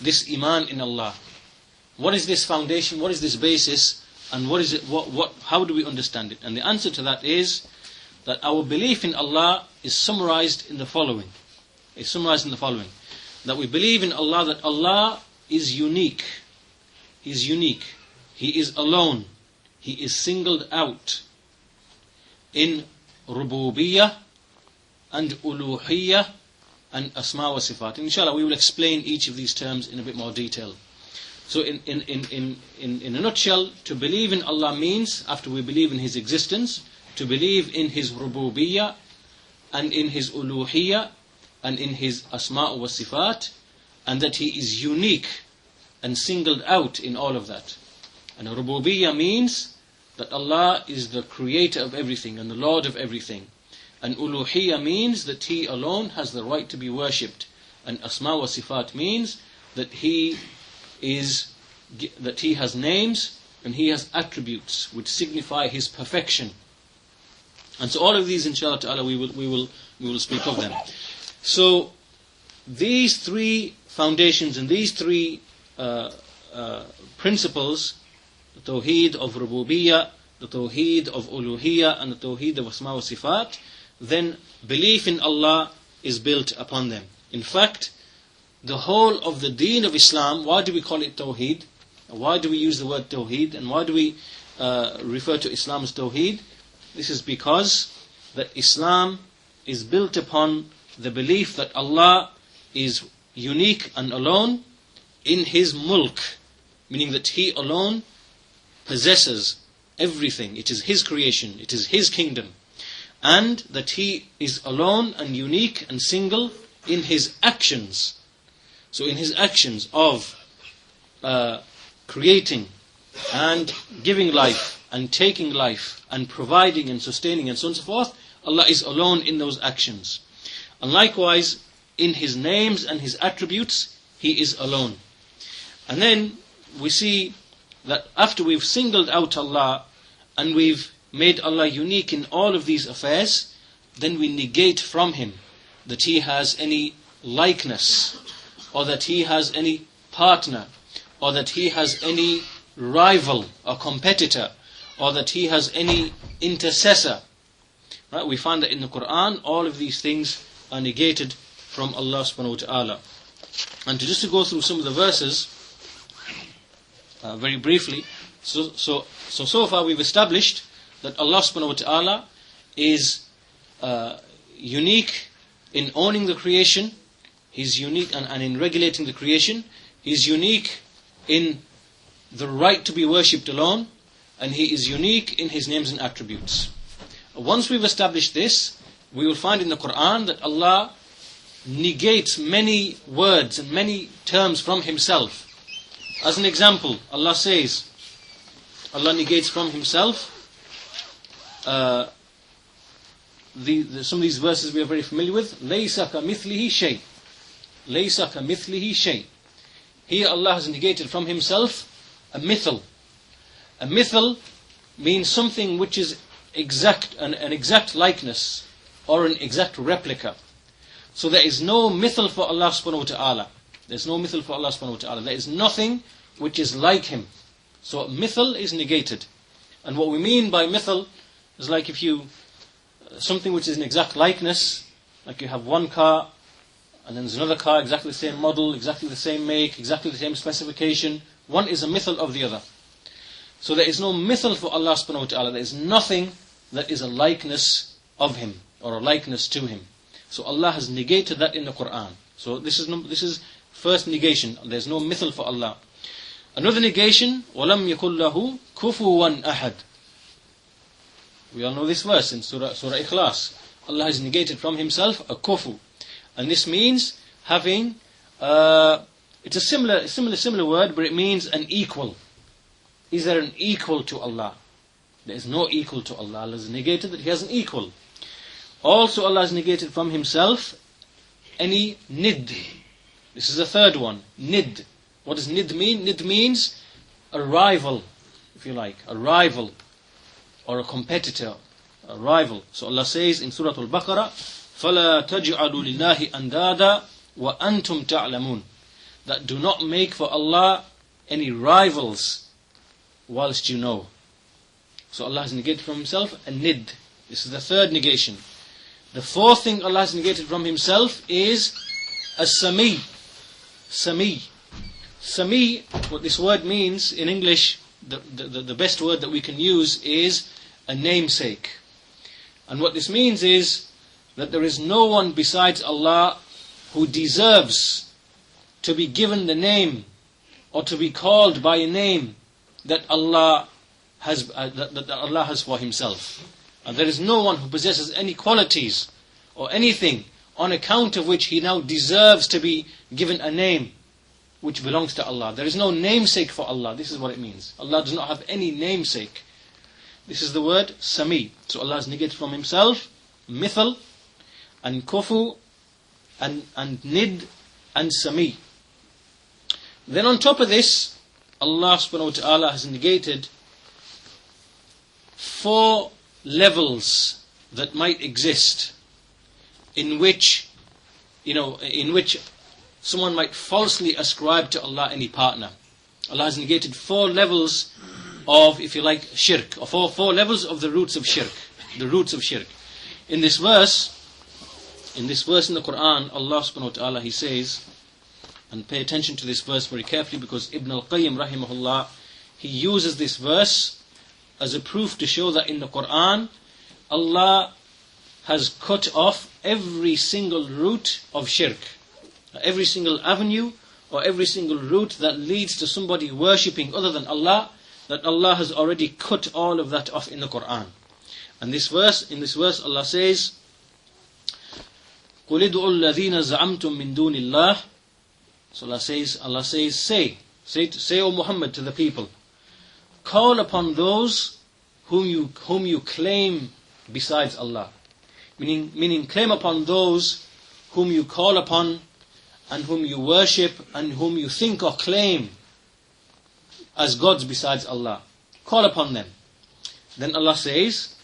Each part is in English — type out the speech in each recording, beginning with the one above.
this iman in Allah? What is this foundation? What is this basis? And what is it? How do we understand it? And the answer to that is that our belief in Allah is summarized in the following. That we believe in Allah, that Allah is unique. He is unique. He is alone. He is singled out in rububiyyah and uluhiyyah and asma wa sifat. Inshallah, we will explain each of these terms in a bit more detail. So in a nutshell, to believe in Allah means, after we believe in His existence, to believe in His rububiyyah and in His uluhiyyah and in His asma wa sifat, and that He is unique and singled out in all of that. And rububiyyah means that Allah is the creator of everything and the Lord of everything. And uluhiyyah means that He alone has the right to be worshipped. And asma wa sifat means that He has names and He has attributes which signify His perfection. And so all of these, inshallah ta'ala, we will speak of them. So these three foundations and these three principles, the Tawheed of Rububiyyah, the Tawheed of Uluhiyyah, and the Tawheed of Asma wa Sifat, then belief in Allah is built upon them. In fact, the whole of the deen of Islam, why do we call it Tawheed? Why do we use the word Tawheed? And why do we refer to Islam as Tawheed? This is because that Islam is built upon the belief that Allah is unique and alone in His mulk, meaning that He alone possesses everything. It is His creation, it is His kingdom. And that He is alone and unique and single in His actions. So in His actions of creating and giving life and taking life and providing and sustaining and so on and so forth, Allah is alone in those actions. And likewise, in His names and His attributes, He is alone. And then we see that after we've singled out Allah and we've made Allah unique in all of these affairs, then we negate from Him that He has any likeness, or that He has any partner, or that He has any rival or competitor, or that He has any intercessor. Right? We find that in the Quran, all of these things are negated from Allah subhanahu wa ta'ala. And to go through some of the verses very briefly, so far we've established that Allah subhanahu wa ta'ala is unique in owning the creation. He's unique and in regulating the creation. He's unique in the right to be worshipped alone, and He is unique in His names and attributes. Once we've established this, we will find in the Quran that Allah negates many words and many terms from Himself. As an example, Allah says, Allah negates from Himself some of these verses we are very familiar with. لَيْسَ كَمِثْلِهِ شَيْءٍ لَيْسَ كَمِثْلِهِ شَيْءٍ. Here Allah has negated from Himself a mithal. A mithal means something which is exact, an exact likeness or an exact replica. So there is no mithal for Allah subhanahu wa ta'ala. There's no mithal for Allah subhanahu wa ta'ala. There is nothing which is like Him. So mithal is negated. And what we mean by mithal is like if you, something which is an exact likeness, like you have one car, and then there's another car, exactly the same model, exactly the same make, exactly the same specification. One is a mithal of the other. So there is no mithal for Allah subhanahu wa ta'ala. There is nothing that is a likeness of Him, or a likeness to Him. So Allah has negated that in the Quran. So this is first negation. There's no mithal for Allah. Another negation, وَلَمْ يَكُنْ لَهُ كُفُوًا أَحَدٍ. We all know this verse in Surah Ikhlas. Allah has negated from Himself a kufu. And this means having, it's a similar word, but it means an equal. Is there an equal to Allah? There is no equal to Allah. Allah has negated that He has an equal. Also Allah has negated from Himself any nid. This is the third one, nid. What does nid mean? Nid means a rival, if you like, a rival, or a competitor, a rival. So Allah says in Surah Al-Baqarah, فَلَا تَجْعَلُوا لِلَّهِ أَنْدَادًا وَأَنْتُمْ تَعْلَمُونَ. that do not make for Allah any rivals whilst you know. So Allah has negated from Himself a nid. This is the third negation. The fourth thing Allah has negated from Himself is a Sami. Sami. Sami, what this word means in English, the best word that we can use is a namesake. And what this means is that there is no one besides Allah who deserves to be given the name or to be called by a name that Allah has for Himself. And there is no one who possesses any qualities or anything on account of which he now deserves to be given a name which belongs to Allah. There is no namesake for Allah. This is what it means. Allah does not have any namesake. This is the word Sami. So Allah has negated from Himself mithal and kufu and nid and Sami. Then on top of this, Allah subhanahu wa ta'ala has negated 4 levels that might exist in which someone might falsely ascribe to Allah any partner. Allah has negated 4 levels of, if you like, shirk, or 4 levels of the roots of shirk. The roots of shirk. In this verse in the Quran, Allah subhanahu wa ta'ala, He says, and pay attention to this verse very carefully, because Ibn al-Qayyim rahimahullah, he uses this verse as a proof to show that in the Quran, Allah has cut off every single route of shirk. Every single avenue or every single route that leads to somebody worshipping other than Allah, that Allah has already cut all of that off in the Quran. And in this verse Allah says, قُلِ ادْعُوا الَّذِينَ زَعَمْتُم مِّن دُونِ اللَّهِ. So Allah says, say, O Muhammad, to the people, call upon those whom you claim besides Allah. Meaning claim upon those whom you call upon and whom you worship and whom you think or claim as gods besides Allah. Call upon them. Then Allah says,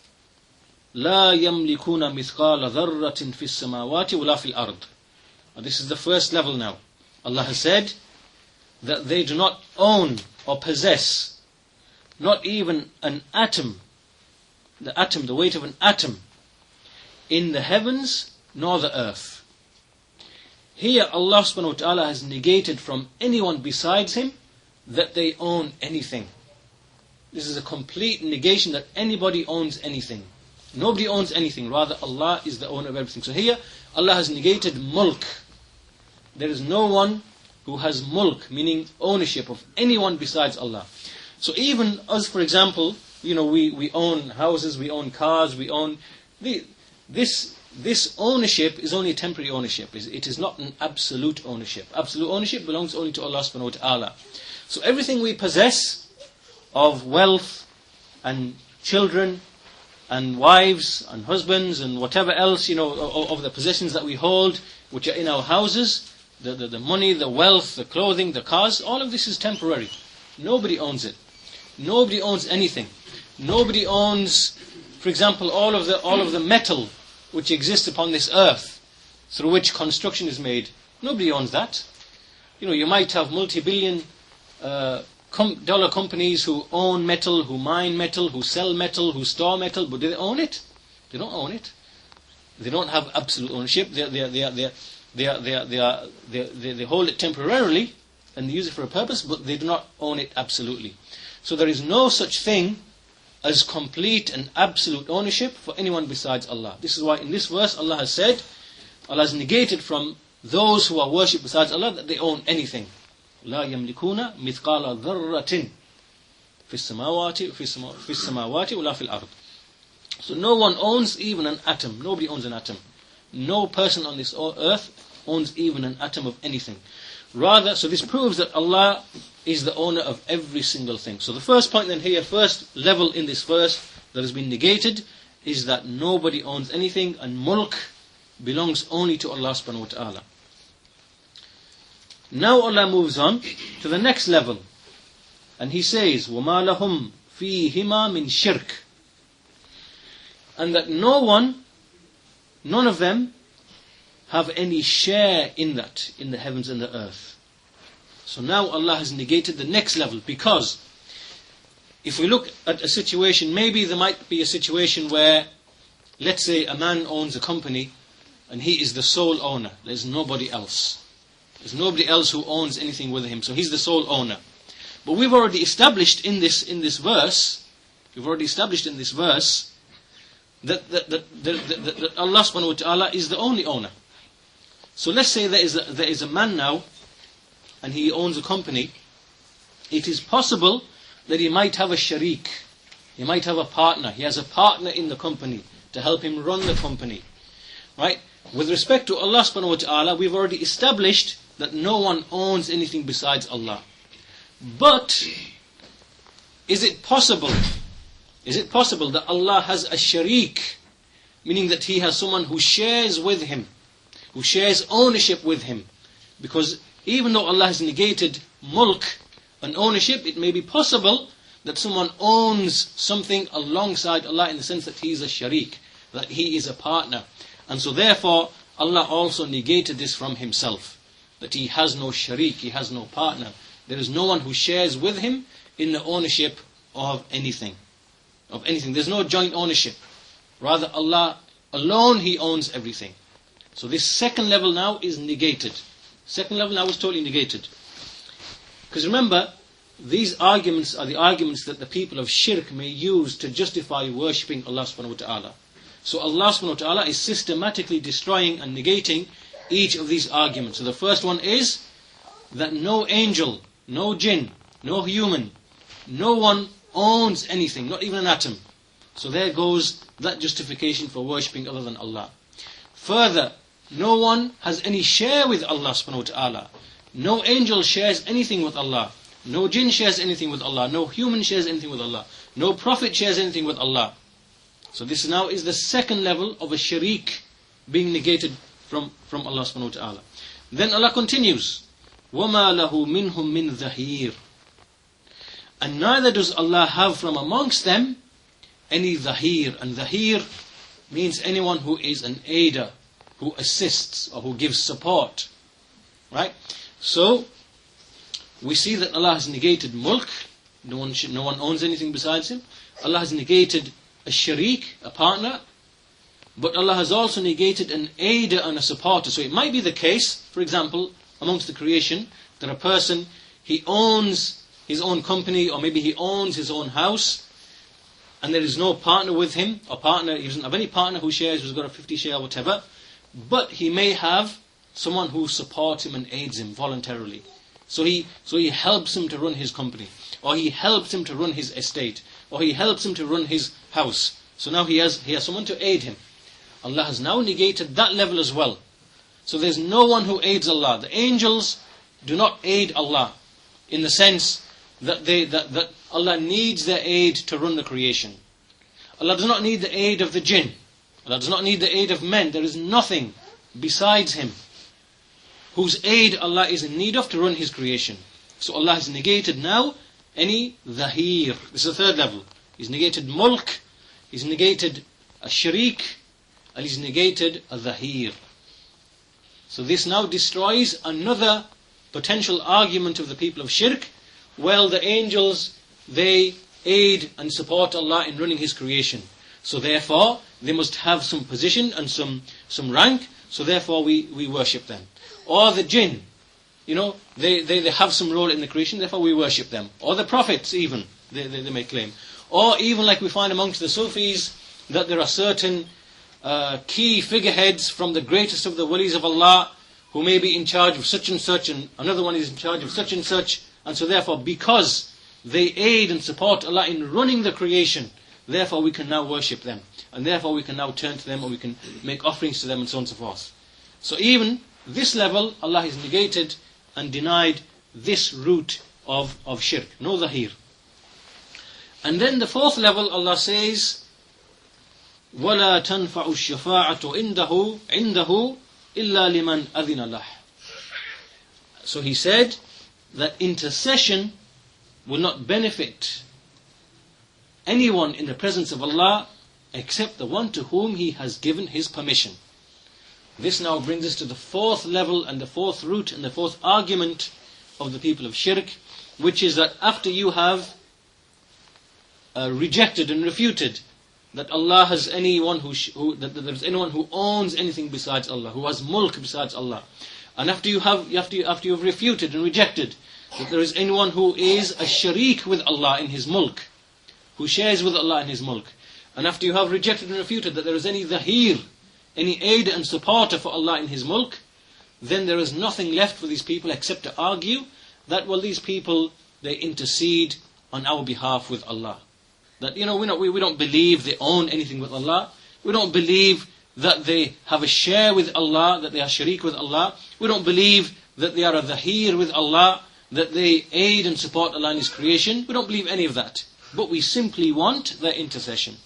لا يملكون مثقال ذرة في السماوات ولا في الأرض. This is the first level now. Allah has said that they do not own or possess not even an atom, the weight of an atom, in the heavens nor the earth. Here Allah subhanahu wa ta'ala has negated from anyone besides Him that they own anything. This is a complete negation that anybody owns anything. Nobody owns anything, rather Allah is the owner of everything. So here Allah has negated mulk. There is no one who has mulk, meaning ownership of anyone besides Allah. So even us, for example, we own houses, we own cars, we own this ownership is only a temporary ownership. It is not an absolute ownership. Absolute ownership belongs only to Allah subhanahu wa ta'ala. So everything we possess of wealth and children and wives and husbands and whatever else, of the possessions that we hold, which are in our houses, the money, the wealth, the clothing, the cars, all of this is temporary. Nobody owns it. Nobody owns anything. Nobody owns, for example, all of the metal which exists upon this earth, through which construction is made. Nobody owns that. You might have multi-billion dollar companies who own metal, who mine metal, who sell metal, who store metal, but do they own it? They don't own it. They don't have absolute ownership. They hold it temporarily and they use it for a purpose, but they do not own it absolutely. So there is no such thing as complete and absolute ownership for anyone besides Allah. This is why in this verse Allah has said, Allah has negated from those who are worshipped besides Allah that they own anything. لا يملكون مثقال ذرة في السماوات ولا في الأرض. So no one owns even an atom. Nobody owns an atom. No person on this earth owns even an atom of anything. Rather, so this proves that Allah is the owner of every single thing. So the first point then here, first level in this verse that has been negated, is that nobody owns anything, and mulk belongs only to Allah subhanahu wa ta'ala. Now Allah moves on to the next level, and He says, وَمَا لَهُمْ فِيهِمَا مِنْ شِرْكٍ. And that none of them have any share in that, in the heavens and the earth. So now Allah has negated the next level, because if we look at a situation, maybe there might be a situation where, let's say a man owns a company and he is the sole owner. There's nobody else. There's nobody else who owns anything with him, so he's the sole owner. But we've already established in this verse that Allah subhanahu wa ta'ala is the only owner. So let's say there is a man now, and he owns a company. It is possible that he might have a sharik, he might have a partner. He has a partner in the company to help him run the company. Right? With respect to Allah subhanahu wa ta'ala, we've already established that no one owns anything besides Allah. But is it possible that Allah has a sharik, meaning that He has someone who shares with Him, who shares ownership with Him? Because even though Allah has negated mulk and ownership, it may be possible that someone owns something alongside Allah, in the sense that He is a sharik, that He is a partner. And so therefore Allah also negated this from Himself, that He has no sharik, He has no partner. There is no one who shares with Him in the ownership of anything. There's no joint ownership. Rather, Allah alone, He owns everything. So this second level now is negated. Second level now is totally negated. Because remember, these arguments are the arguments that the people of shirk may use to justify worshipping Allah subhanahu wa ta'ala. So Allah subhanahu wa ta'ala is systematically destroying and negating each of these arguments. So the first one is that no angel, no jinn, no human, no one owns anything, not even an atom. So there goes that justification for worshipping other than Allah. Further, no one has any share with Allah subhanahu wa ta'ala. No angel shares anything with Allah. No jinn shares anything with Allah. No human shares anything with Allah. No prophet shares anything with Allah. So this now is the second level of a sharik being negated from Allah subhanahu wa ta'ala. Then Allah continues, وَمَا لَهُ مِنْهُمْ مِنْ ظَهِيرٍ. And neither does Allah have from amongst them any dhahir. And dhahir means anyone who is an aider, who assists or who gives support. Right? So we see that Allah has negated mulk. No one owns anything besides Him. Allah has negated a sharik, a partner. But Allah has also negated an aider and a supporter. So it might be the case, for example, amongst the creation, that a person, he owns his own company, or maybe he owns his own house, and there is no partner with him, he doesn't have any partner who shares, who's got a 50 share or whatever, but he may have someone who supports him and aids him voluntarily. So he helps him to run his company, or he helps him to run his estate, or he helps him to run his house. So now he has someone to aid him. Allah has now negated that level as well. So there's no one who aids Allah. The angels do not aid Allah, in the sense that Allah needs their aid to run the creation. Allah does not need the aid of the jinn. Allah does not need the aid of men. There is nothing besides Him whose aid Allah is in need of to run His creation. So Allah has negated now any dhahir. This is the third level. He's negated mulk, He's negated a sharik, and He's negated a dhahir. So this now destroys another potential argument of the people of shirk. Well, the angels, they aid and support Allah in running His creation. So therefore, they must have some position and some rank. So therefore, we worship them. Or the jinn, they have some role in the creation. Therefore, we worship them. Or the prophets, even they may claim. Or even like we find amongst the Sufis, that there are certain key figureheads from the greatest of the walis of Allah who may be in charge of such and such, and another one is in charge of such and such. And so therefore, because they aid and support Allah in running the creation, therefore we can now worship them. And therefore we can now turn to them, or we can make offerings to them, and so on and so forth. So even this level, Allah has negated and denied this root of shirk. No dhahir. And then the fourth level, Allah says, وَلَا تَنْفَعُ الشَّفَاعَةُ عِنْدَهُ إِلَّا لِمَنْ أَذِنَ لَهُ. So He said that intercession will not benefit anyone in the presence of Allah except the one to whom He has given His permission. This now brings us to the fourth level and the fourth root and the fourth argument of the people of shirk, which is that after you have rejected and refuted that Allah has anyone that there's anyone who owns anything besides Allah, who has mulk besides Allah, and after you've refuted and rejected that there is anyone who is a sharik with Allah in His mulk, who shares with Allah in His mulk, and after you have rejected and refuted that there is any dhahir, any aider and supporter for Allah in His mulk, then there is nothing left for these people except to argue that, well, these people, they intercede on our behalf with Allah. That, we don't believe they own anything with Allah. We don't believe that they have a share with Allah, that they are sharik with Allah. We don't believe that they are a dhahir with Allah, that they aid and support Allah in His creation. We don't believe any of that. But we simply want their intercession.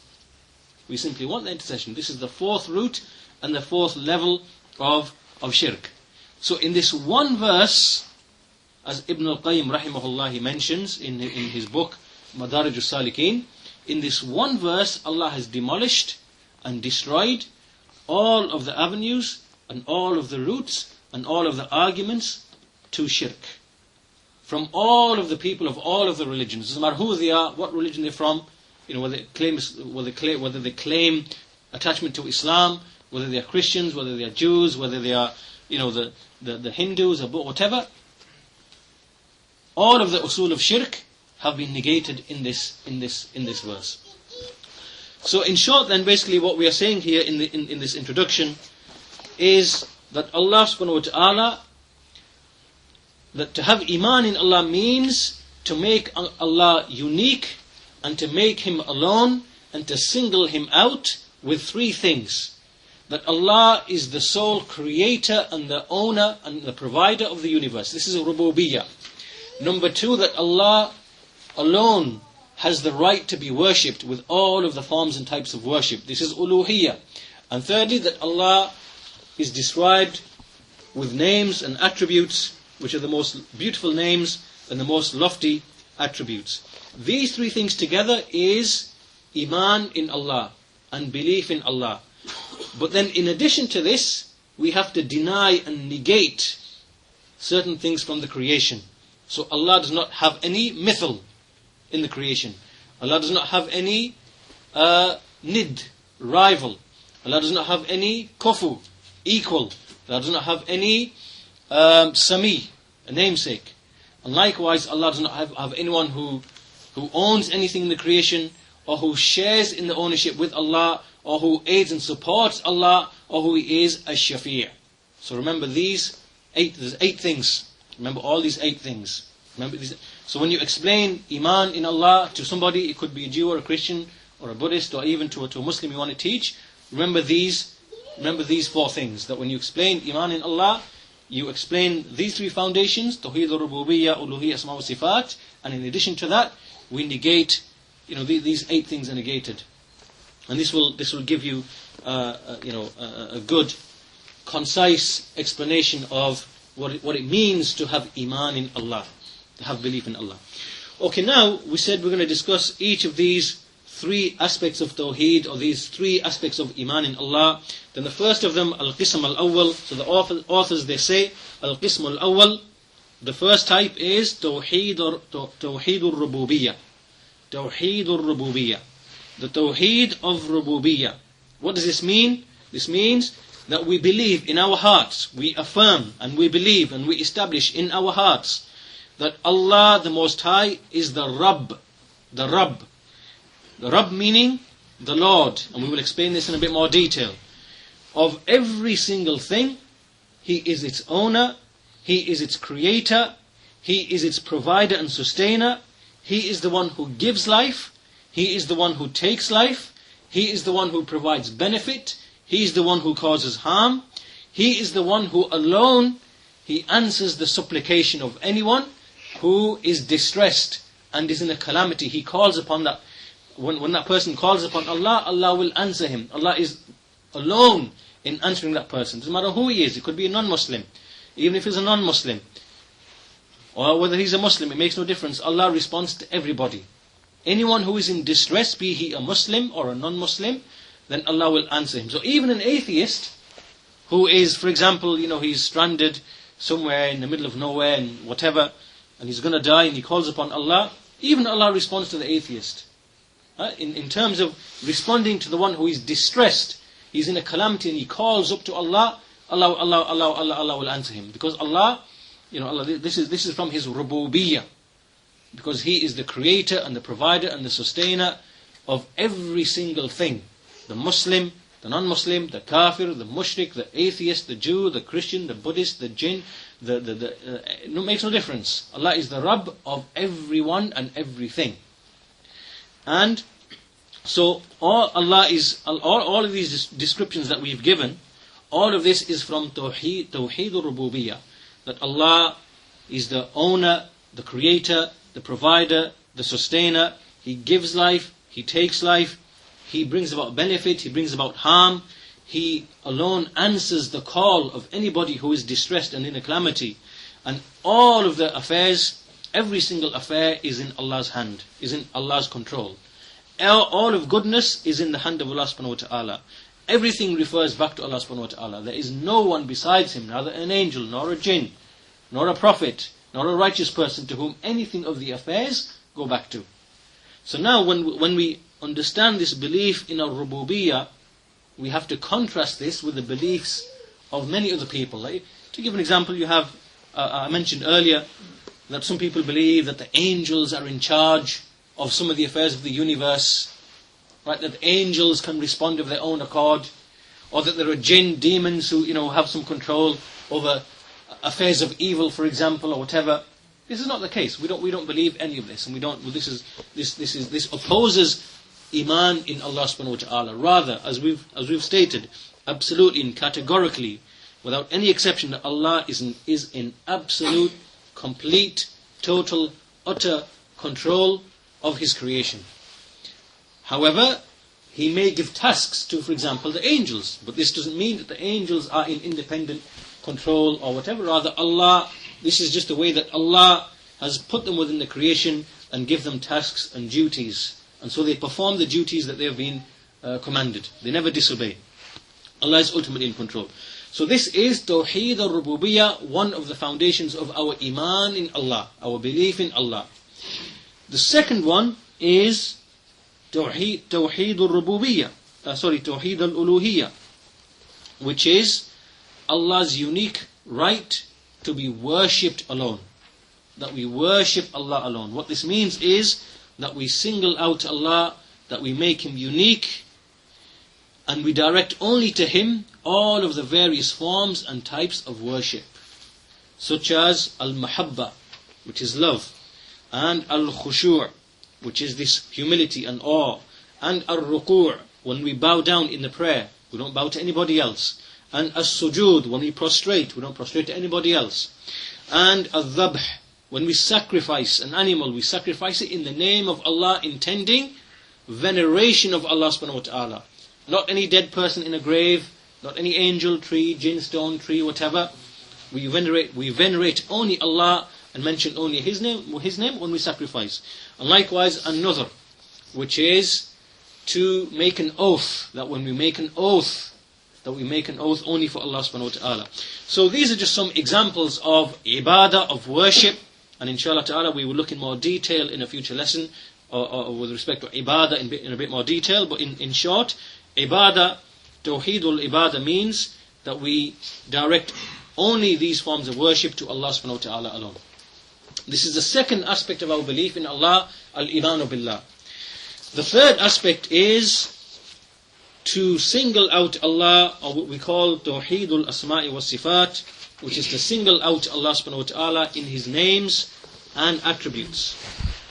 We simply want their intercession. This is the fourth root and the fourth level of shirk. So in this one verse, as Ibn al-Qayyim rahimahullah he mentions in his book Madarij al-Salikin, in this one verse Allah has demolished and destroyed all of the avenues and all of the roots and all of the arguments to shirk. From all of the people of all of the religions, doesn't matter who they are, what religion they're from, whether they claim attachment to Islam, whether they are Christians, whether they are Jews, whether they are the Hindus or whatever, all of the usul of shirk have been negated in this verse. So in short then, basically what we are saying here in this introduction is that Allah subhanahu wa ta'ala, that to have iman in Allah means to make Allah unique and to make Him alone and to single Him out with three things. That Allah is the sole creator and the owner and the provider of the universe. This is a rububiyyah. Number two, that Allah alone has the right to be worshipped with all of the forms and types of worship. This is uluhiyyah. And thirdly, that Allah is described with names and attributes which are the most beautiful names and the most lofty attributes. These three things together is iman in Allah and belief in Allah. But then in addition to this, we have to deny and negate certain things from the creation. So Allah does not have any mithal in the creation. Allah does not have any nid, rival. Allah does not have any kufu, equal. Allah does not have any sami, a namesake. And likewise, Allah does not have anyone who owns anything in the creation, or who shares in the ownership with Allah, or who aids and supports Allah, or who is a shafi'. So remember there's 8 things. Remember all these 8 things. Remember these. So when you explain iman in Allah to somebody, it could be a Jew or a Christian or a Buddhist or even to a Muslim you want to teach, remember these 4 things. That when you explain iman in Allah, you explain these 3 foundations: Tawheed, Rububiyyah, Uluhiyyah, Asma wa Sifat, and in addition to that, we negate, these 8 things are negated. And this will give you, a good, concise explanation of what it means to have iman in Allah, to have belief in Allah. Okay, now we said we're going to discuss each of these 3 aspects of Tawheed, or these 3 aspects of iman in Allah. Then the first of them, al-qism al-awwal. So the authors, they say, al-qism al-awwal, the first type is Tawheed al-Rububiyyah. Tawheed al-Rububiyyah. The Tawheed of Rububiyyah. What does this mean? This means that we believe in our hearts, we affirm and we believe and we establish in our hearts that Allah the Most High is the Rabb. The Rabb. The Rabb meaning the Lord. And we will explain this in a bit more detail. Of every single thing, He is its owner, He is its creator, He is its provider and sustainer, He is the one who gives life, He is the one who takes life, He is the one who provides benefit, He is the one who causes harm, He is the one who alone, He answers the supplication of anyone who is distressed and is in a calamity. He calls upon that. When that person calls upon Allah, Allah will answer him. Allah is alone in answering that person. Doesn't matter who he is. It could be a non-Muslim. Even if he's a non-Muslim. Or whether he's a Muslim, it makes no difference. Allah responds to everybody. Anyone who is in distress, be he a Muslim or a non-Muslim, then Allah will answer him. So even an atheist who is, for example, he's stranded somewhere in the middle of nowhere and whatever, and he's going to die and he calls upon Allah, even Allah responds to the atheist. In terms of responding to the one who is distressed, he's in a calamity and he calls up to Allah, Allah will answer him. Because Allah, Allah, this is from His rububiyyah. Because He is the creator and the provider and the sustainer of every single thing. The Muslim, the non-Muslim, the kafir, the mushrik, the atheist, the Jew, the Christian, the Buddhist, the jinn, it makes no difference. Allah is the Rabb of everyone and everything. And so all of these descriptions that we've given, all of this is from Tawheed al-Rububiyyah. That Allah is the owner, the creator, the provider, the sustainer. He gives life, He takes life, He brings about benefit, He brings about harm. He alone answers the call of anybody who is distressed and in a calamity. And all of the affairs, every single affair is in Allah's hand, is in Allah's control. All of goodness is in the hand of Allah subhanahu wa ta'ala. Everything refers back to Allah subhanahu wa ta'ala. There is no one besides Him, neither an angel, nor a jinn, nor a prophet, nor a righteous person to whom anything of the affairs go back to. So now when we understand this belief in our rububiyyah, we have to contrast this with the beliefs of many other people. Like, to give an example, you have, I mentioned earlier, that some people believe that the angels are in charge of some of the affairs of the universe, right? That angels can respond of their own accord, or that there are jinn, demons who have some control over affairs of evil, for example, or whatever. This is not the case. We don't believe any of this, and we don't. This opposes iman in Allah subhanahu wa ta'ala. Rather, as we've stated, absolutely and categorically, without any exception, that Allah is in absolute, complete, total, utter control of His creation. However, He may give tasks to, for example, the angels, but this doesn't mean that the angels are in independent control or whatever. Rather, Allah, this is just the way that Allah has put them within the creation and give them tasks and duties, and so they perform the duties that they have been commanded. They never disobey. Allah is ultimately in control. So this is Tawheed al-Rububiyyah, one of the foundations of our iman in Allah, our belief in Allah. The second one is Tawheed al-Rububiyyah, Tawheed al-Uluhiyyah, which is Allah's unique right to be worshipped alone. That we worship Allah alone. What this means is that we single out Allah, that we make Him unique, and we direct only to Him all of the various forms and types of worship, such as al-mahabba, which is love, and al-khushu', which is this humility and awe, and al-ruku', when we bow down in the prayer, we don't bow to anybody else, and as-sujud, when we prostrate, we don't prostrate to anybody else, and al-dhabh, when we sacrifice an animal, we sacrifice it in the name of Allah, intending veneration of Allah subhanahu wa ta'ala. Not any dead person in a grave, not any angel, tree, jinn, stone, tree, whatever. We venerate only Allah and mention only His name when we sacrifice. And likewise another, which is to make an oath, that when we make an oath, that we make an oath only for Allah subhanahu wa ta'ala. So these are just some examples of ibadah, of worship, and inshallah ta'ala we will look in more detail in a future lesson or with respect to ibadah in a bit more detail. But in short, ibadah, Tawheedul Ibadah, means that we direct only these forms of worship to Allah subhanahu wa ta'ala alone. This is the second aspect of our belief in Allah, al-imanu billah. The third aspect is to single out Allah, or what we call Tawheedul Asma'i wa Sifat, which is to single out Allah subhanahu wa ta'ala in His names and attributes.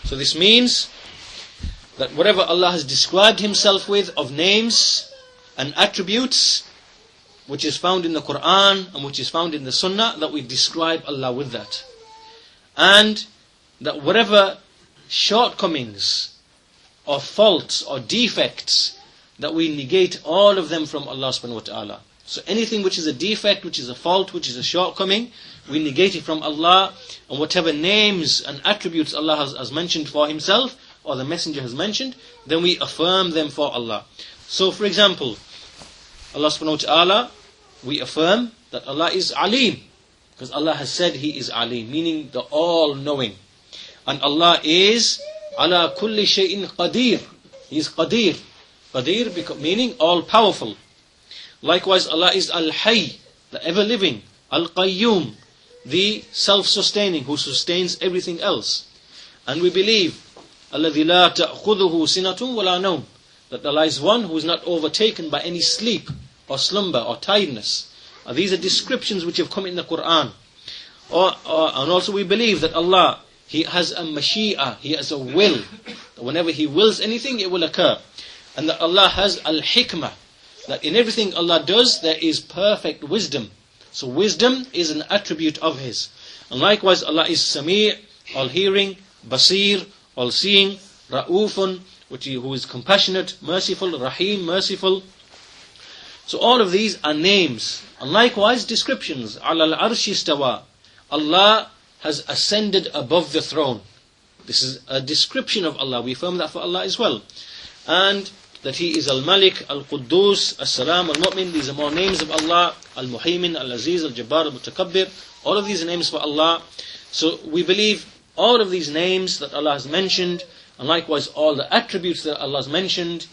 So this means that whatever Allah has described Himself with of names and attributes, which is found in the Quran and which is found in the Sunnah, that we describe Allah with that. And that whatever shortcomings or faults or defects, that we negate all of them from Allah subhanahu wa ta'ala. So anything which is a defect, which is a fault, which is a shortcoming, we negate it from Allah. And whatever names and attributes Allah has mentioned for Himself, or the Messenger has mentioned, then we affirm them for Allah. So for example, Allah subhanahu wa ta'ala, we affirm that Allah is Alim. Because Allah has said He is Alim, meaning the all-knowing. And Allah is ala kulli shay'in qadir. He is qadir. Qadir meaning all-powerful. Likewise, Allah is Al-Hayy, the ever-living. Al-Qayyum, the self-sustaining, who sustains everything else. And we believe الَّذِي لَا تَأْخُذُهُ سِنَةٌ وَلَا نَوْمٌ, that Allah is one who is not overtaken by any sleep or slumber or tiredness. These are descriptions which have come in the Quran. And also we believe that Allah, He has a mashi'ah, He has a will. Whenever He wills anything, it will occur. And that Allah has al-hikmah, that in everything Allah does, there is perfect wisdom. So wisdom is an attribute of His. And likewise, Allah is Sami', all-hearing, Basir, all-seeing, Ra'ufun, who is compassionate, merciful, Rahim, merciful. So all of these are names. And likewise, descriptions. Ala al-arshi istawa. Allah has ascended above the throne. This is a description of Allah. We affirm that for Allah as well. And that He is Al-Malik, Al-Quddus, As-Salam, Al-Mu'min. These are more names of Allah. Al-Muhaymin, Al-Aziz, Al-Jabbar, Al-Mutakabbir. All of these are names for Allah. So we believe all of these names that Allah has mentioned, and likewise all the attributes that Allah has mentioned,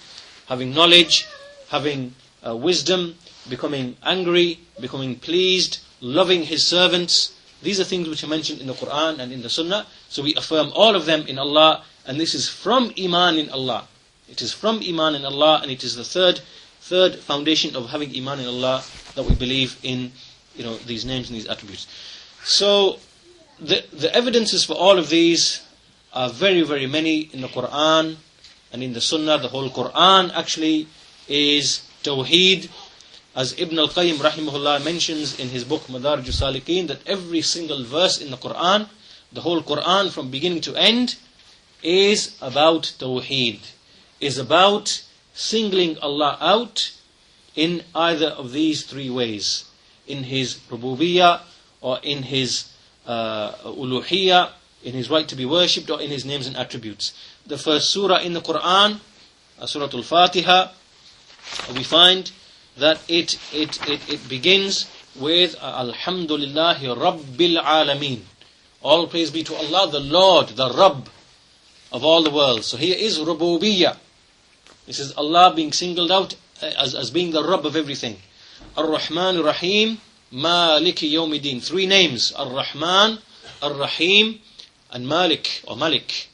having knowledge, having wisdom, becoming angry, becoming pleased, loving His servants. These are things which are mentioned in the Quran and in the Sunnah. So we affirm all of them in Allah, and this is from Iman in Allah. It is from Iman in Allah, and it is the third foundation of having Iman in Allah, that we believe in, these names and these attributes. So the evidences for all of these are very, very many in the Quran and in the Sunnah. The whole Quran actually is Tawheed. As Ibn al-Qayyim rahimahullah mentions in his book Madarij al-Salikin, that every single verse in the Quran, the whole Quran from beginning to end, is about Tawheed, is about singling Allah out in either of these three ways, in His Rububiyyah, or in His Uluhiyyah, in His right to be worshipped, or in His names and attributes. The first surah in the Quran, Surah Al-Fatiha, we find that it begins with Alhamdulillahi Rabbil Alameen. All praise be to Allah, the Lord, the Rabb of all the world. So here is Rububiyyah. This is Allah being singled out as being the Rabb of everything. Ar-Rahman Ar-Rahim, Maliki Yawmiddin. Three names: Ar-Rahman, Ar-Rahim, and Malik or Malik.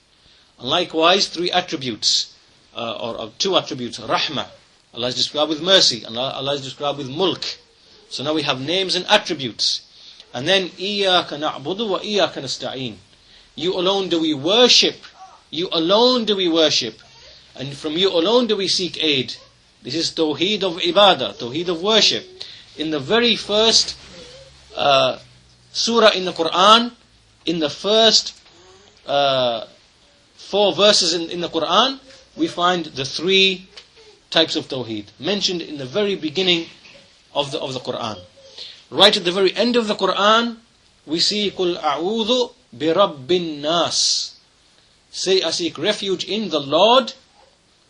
And likewise, three attributes, or two attributes: Rahmah. Allah is described with mercy, and Allah is described with mulk. So now we have names and attributes. And then Iyyaka na'budu wa Iyyaka nasta'een. You alone do we worship. You alone do we worship. And from you alone do we seek aid. This is Tawheed of Ibadah, Tawheed of worship. In the very first surah in the Quran, in the first 4 verses in the Quran, we find the 3 types of Tawheed mentioned in the very beginning of the Quran. Right at the very end of the Quran, we see Qul a'udhu bi rabbin nas. Say, I seek refuge in the Lord,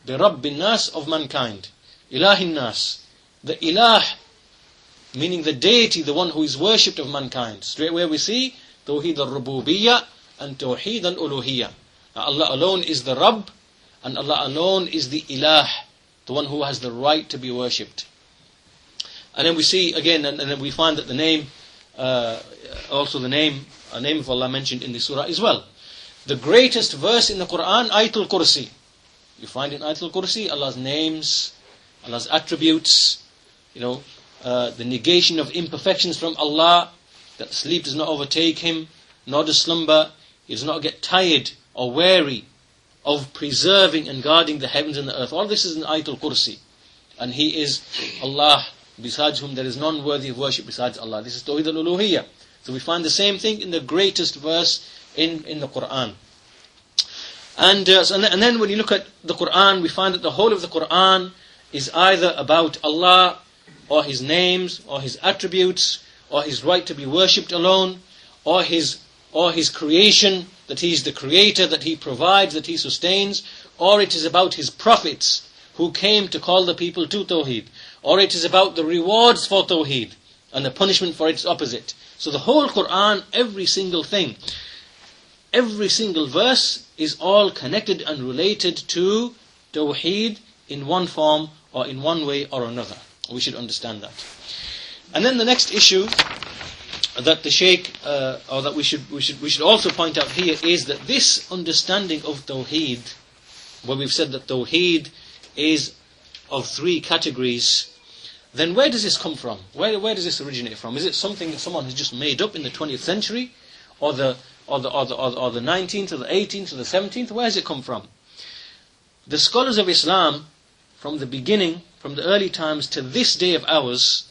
bi rabbin nas, of mankind. Ilahin nas. The ilah, meaning the deity, the one who is worshipped of mankind. Straight away we see Tawheed al-Rububiyyah and Tawheed al-Uluhiyyah. Allah alone is the Rabb, and Allah alone is the ilah, the one who has the right to be worshipped. And then we see again, and then we find that the name, also a name of Allah mentioned in the surah as well. The greatest verse in the Quran, Ayatul Kursi. You find in Ayatul Kursi Allah's names, Allah's attributes, the negation of imperfections from Allah, that sleep does not overtake Him, nor does slumber. He does not get tired or weary of preserving and guarding the heavens and the earth. All this is in Ayatul Kursi. And He is Allah, besides whom there is none worthy of worship besides Allah. This is Tawheed al-Uluhiyyah. So we find the same thing in the greatest verse in the Quran. And then when you look at the Quran, we find that the whole of the Quran is either about Allah, or His names, or His attributes, or His right to be worshipped alone, or His creation, that He is the creator, that He provides, that He sustains, or it is about His prophets who came to call the people to Tawheed, or it is about the rewards for Tawheed, and the punishment for its opposite. So the whole Quran, every single thing, every single verse is all connected and related to Tawheed in one form or in one way or another. We should understand that. And then the next issue that the Shaykh, or that we should also point out here, is that this understanding of Tawheed, where we've said that Tawheed is of three categories, then where does this come from? Where does this originate from? Is it something that someone has just made up in the 20th century, or the 19th, or the 18th, or the 17th? Where does it come from? The scholars of Islam, from the beginning, from the early times to this day of ours,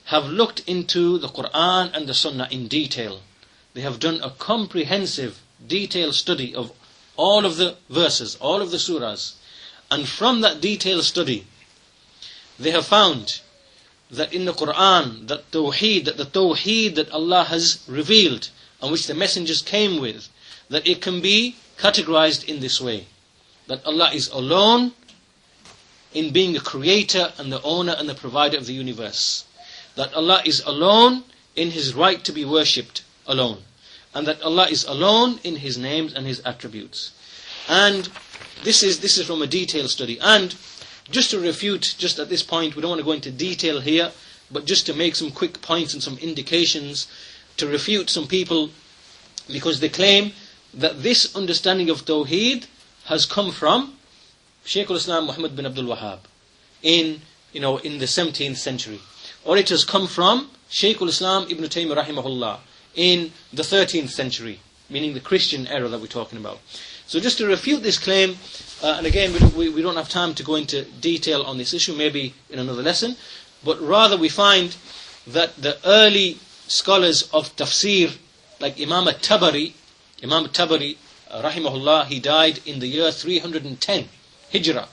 have looked into the Quran and the Sunnah in detail. They have done a comprehensive, detailed study of all of the verses, all of the surahs. And from that detailed study, they have found that in the Quran, that the Tawheed that Allah has revealed, and which the messengers came with, that it can be categorized in this way. That Allah is alone in being the creator and the owner and the provider of the universe. That Allah is alone in His right to be worshipped alone. And that Allah is alone in His names and His attributes. And this is from a detailed study. And just to refute, just at this point, we don't want to go into detail here, but just to make some quick points and some indications to refute some people, because they claim that this understanding of Tawheed has come from Shaykh al-Islam Muhammad bin Abdul Wahhab in the 17th century. Or it has come from Shaykh al-Islam Ibn Taymiyyah rahimahullah in the 13th century, meaning the Christian era that we're talking about. So just to refute this claim, and again we don't have time to go into detail on this issue, maybe in another lesson, but rather we find that the early scholars of tafsir, like Imam al-Tabari rahimahullah, he died in the year 310 Hijrah.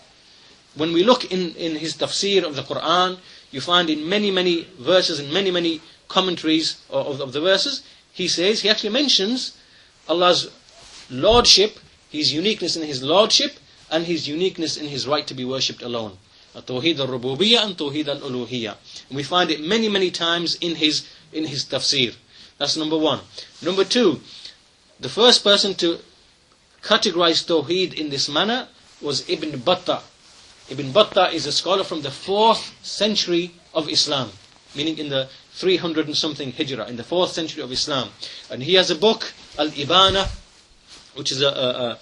When we look in his tafsir of the Quran, you find in many verses and many commentaries of the verses, he actually mentions Allah's lordship, His uniqueness in His lordship, and His uniqueness in His right to be worshipped alone. Tawheed al-Rububiyyah and Tawheed al-Uluhiyyah. And we find it many times in his tafsir. That's number one. Number two, the first person to categorize Tawheed in this manner was Ibn Battah. Ibn Battah is a scholar from the 4th century of Islam, meaning in the 300 and something Hijrah, in the 4th century of Islam. And he has a book, Al-Ibana, which is a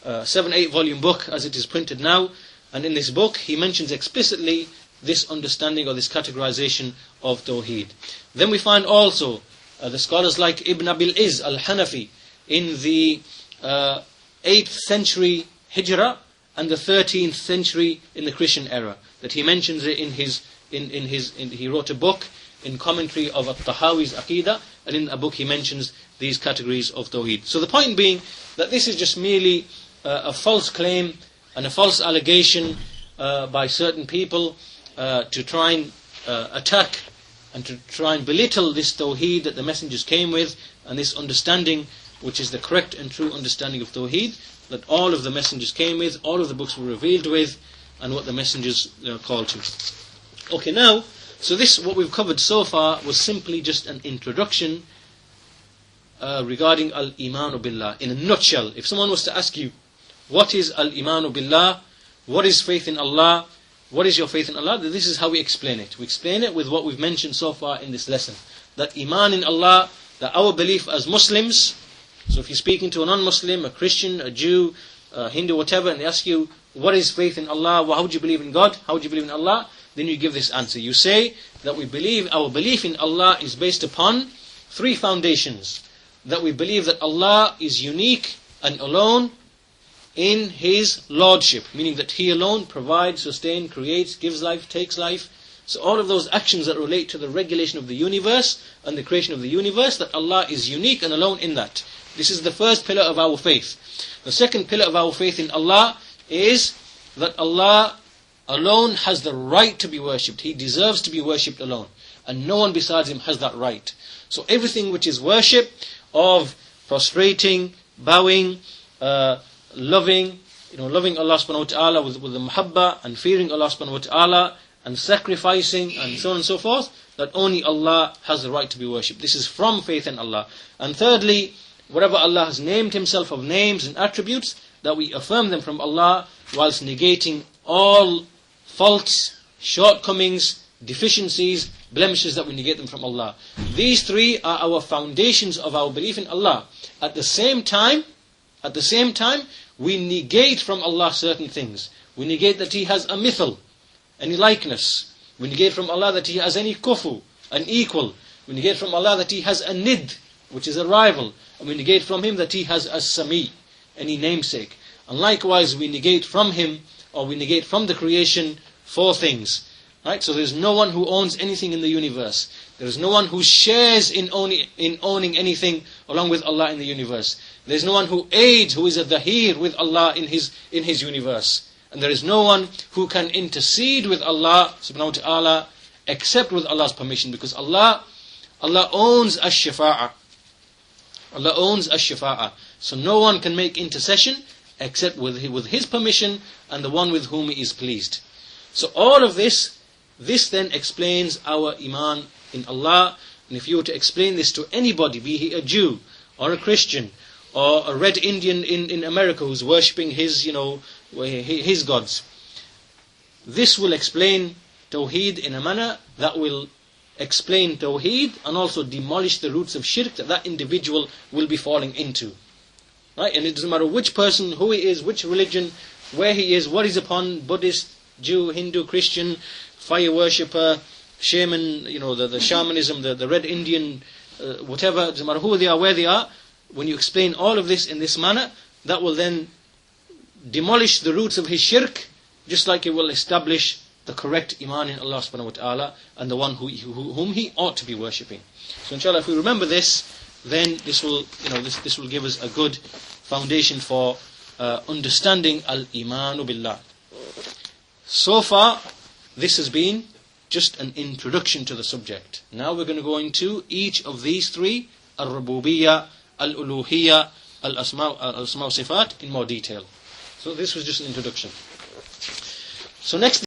7-8 volume book as it is printed now. And in this book he mentions explicitly this understanding or this categorization of Tawheed. Then we find also the scholars like Ibn Abil Izz al-Hanafi in the 8th century Hijrah and the 13th century in the Christian era, that he mentions it he wrote a book in commentary of At-Tahawi's Aqidah, and in a book he mentions these categories of Tawheed. So the point being that this is just merely a false claim and a false allegation by certain people to try and attack and to try and belittle this Tawheed that the messengers came with, and this understanding which is the correct and true understanding of Tawheed that all of the messengers came with, all of the books were revealed with, and what the messengers called to. Okay, now, so this, what we've covered so far, was simply just an introduction regarding Al-Imanu Billah. In a nutshell, if someone was to ask you, what is Al-Imanu Billah? What is faith in Allah? What is your faith in Allah? This is how we explain it. We explain it with what we've mentioned so far in this lesson. That Iman in Allah, that our belief as Muslims, so if you're speaking to a non-Muslim, a Christian, a Jew, a Hindu, whatever, and they ask you, what is faith in Allah? How would you believe in God? How would you believe in Allah? Then you give this answer. You say that our belief in Allah is based upon three foundations. That we believe that Allah is unique and alone in His lordship, meaning that He alone provides, sustains, creates, gives life, takes life. So all of those actions that relate to the regulation of the universe and the creation of the universe, that Allah is unique and alone in that. This is the first pillar of our faith. The second pillar of our faith in Allah is that Allah alone has the right to be worshipped. He deserves to be worshipped alone. And no one besides Him has that right. So everything which is worship of prostrating, bowing, loving Allah subhanahu wa ta'ala with the muhabba, and fearing Allah subhanahu wa ta'ala, and sacrificing, and so on and so forth, that only Allah has the right to be worshipped. This is from faith in Allah. And thirdly, whatever Allah has named Himself of names and attributes, that we affirm them from Allah whilst negating all faults, shortcomings, deficiencies, blemishes, that we negate them from Allah. These three are our foundations of our belief in Allah. At the same time, we negate from Allah certain things. We negate that He has a mithal, any likeness. We negate from Allah that He has any kufu, an equal. We negate from Allah that He has a nid, which is a rival. And we negate from Him that He has a sami, any namesake. And likewise we negate from Him, or we negate from the creation, 4 things. Right? So there's no one who owns anything in the universe. There's no one who shares in owning anything along with Allah in the universe. There's no one who aids, who is a dhahir with Allah in His universe. And there is no one who can intercede with Allah subhanahu wa ta'ala except with Allah's permission, because Allah owns ash-shafa'ah. Allah owns ash-shafa'ah. So no one can make intercession except with His permission and the one with whom He is pleased. So all of this then explains our iman in Allah. And if you were to explain this to anybody, be he a Jew or a Christian or a red Indian in America who's worshipping his gods, this will explain Tawheed in a manner that will explain Tawheed and also demolish the roots of shirk that individual will be falling into. Right? And it doesn't matter which person, who he is, which religion, where he is, what he's upon, Buddhist, Jew, Hindu, Christian, fire worshipper, shaman, the shamanism, the red Indian, whatever, it doesn't matter who they are, where they are. When you explain all of this in this manner, that will then demolish the roots of his shirk, just like it will establish the correct iman in Allah subhanahu wa ta'ala and the one whom he ought to be worshipping. So inshallah, if we remember this, then this will give us a good foundation for understanding al-imanu billah. So far, this has been just an introduction to the subject. Now we're going to go into each of these 3, al-rububiyyah, al-uluhiyyah, al-asma' sifat, in more detail. So this was just an introduction. So next